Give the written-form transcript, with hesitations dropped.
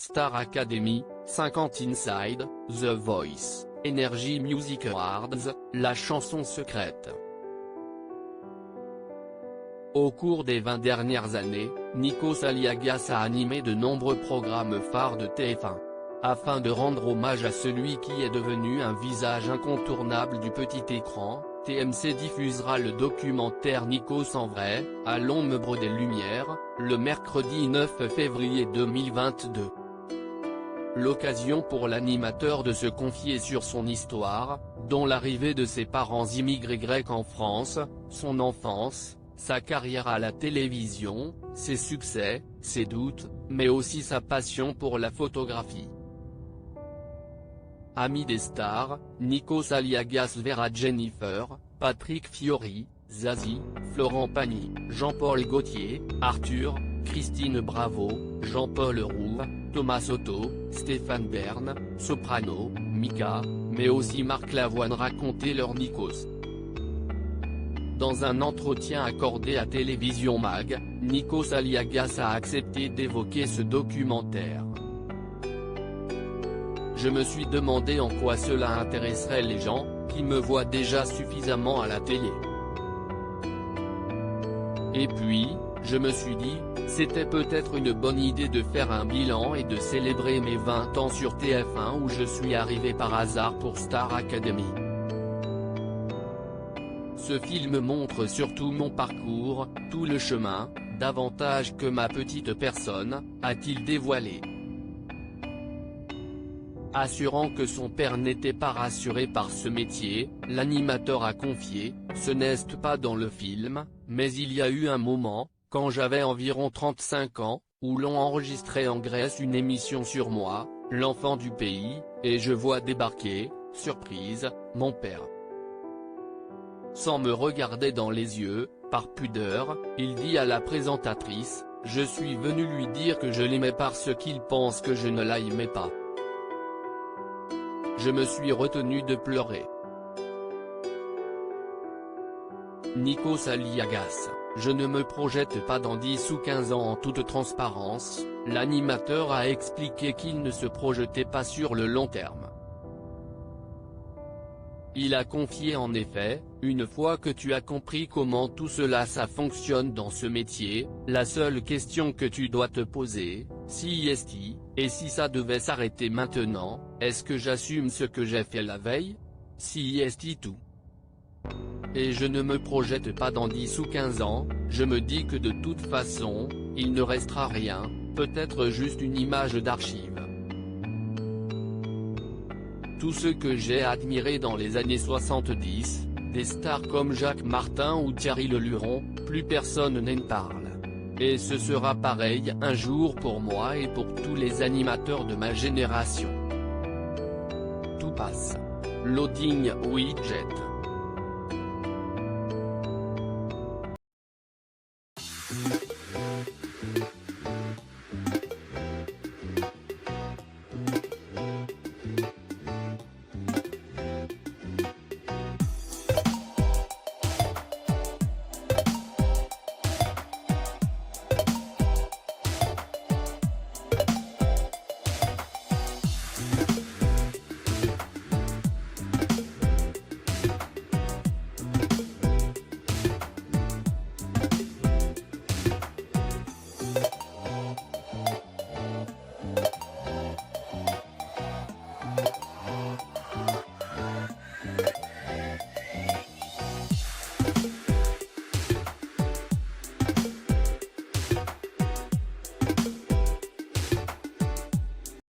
Star Academy, 50 Inside, The Voice, Energy Music Awards, la chanson secrète. Au cours des 20 dernières années, Nikos Aliagas a animé de nombreux programmes phares de TF1. Afin de rendre hommage à celui qui est devenu un visage incontournable du petit écran, TMC diffusera le documentaire Nikos en vrai, à l'ombre des lumières, le mercredi 9 février 2022. L'occasion pour l'animateur de se confier sur son histoire, dont l'arrivée de ses parents immigrés grecs en France, son enfance, sa carrière à la télévision, ses succès, ses doutes, mais aussi sa passion pour la photographie. Ami des stars, Nikos Aliagas verra Jennifer, Patrick Fiori, Zazie, Florent Pagny, Jean-Paul Gaultier, Arthur, Christine Bravo, Jean-Paul Rouve, Thomas Soto, Stéphane Bern, Soprano, Mika, mais aussi Marc Lavoine raconter leur Nikos. Dans un entretien accordé à Télévision Mag, Nikos Aliagas a accepté d'évoquer ce documentaire. Je me suis demandé en quoi cela intéresserait les gens, qui me voient déjà suffisamment à la télé. Et puis, je me suis dit, c'était peut-être une bonne idée de faire un bilan et de célébrer mes 20 ans sur TF1 où je suis arrivé par hasard pour Star Academy. Ce film montre surtout mon parcours, tout le chemin, davantage que ma petite personne, a-t-il dévoilé. Assurant que son père n'était pas rassuré par ce métier, l'animateur a confié, ce n'est pas dans le film, mais il y a eu un moment, quand j'avais environ 35 ans, où l'on enregistrait en Grèce une émission sur moi, l'enfant du pays, et je vois débarquer, surprise, mon père. Sans me regarder dans les yeux, par pudeur, il dit à la présentatrice, je suis venu lui dire que je l'aimais parce qu'il pense que je ne l'aimais pas. Je me suis retenu de pleurer. Nikos Aliagas, je ne me projette pas dans 10 ou 15 ans en toute transparence, l'animateur a expliqué qu'il ne se projetait pas sur le long terme. Il a confié en effet, une fois que tu as compris comment tout cela ça fonctionne dans ce métier, la seule question que tu dois te poser, si et si ça devait s'arrêter maintenant, est-ce que j'assume ce que j'ai fait la veille? Si tout. Et je ne me projette pas dans 10 ou 15 ans, je me dis que de toute façon, il ne restera rien, peut-être juste une image d'archive. Tout ce que j'ai admiré dans les années 70, des stars comme Jacques Martin ou Thierry Leluron, plus personne n'en parle. Et ce sera pareil un jour pour moi et pour tous les animateurs de ma génération. Tout passe. Loading widget.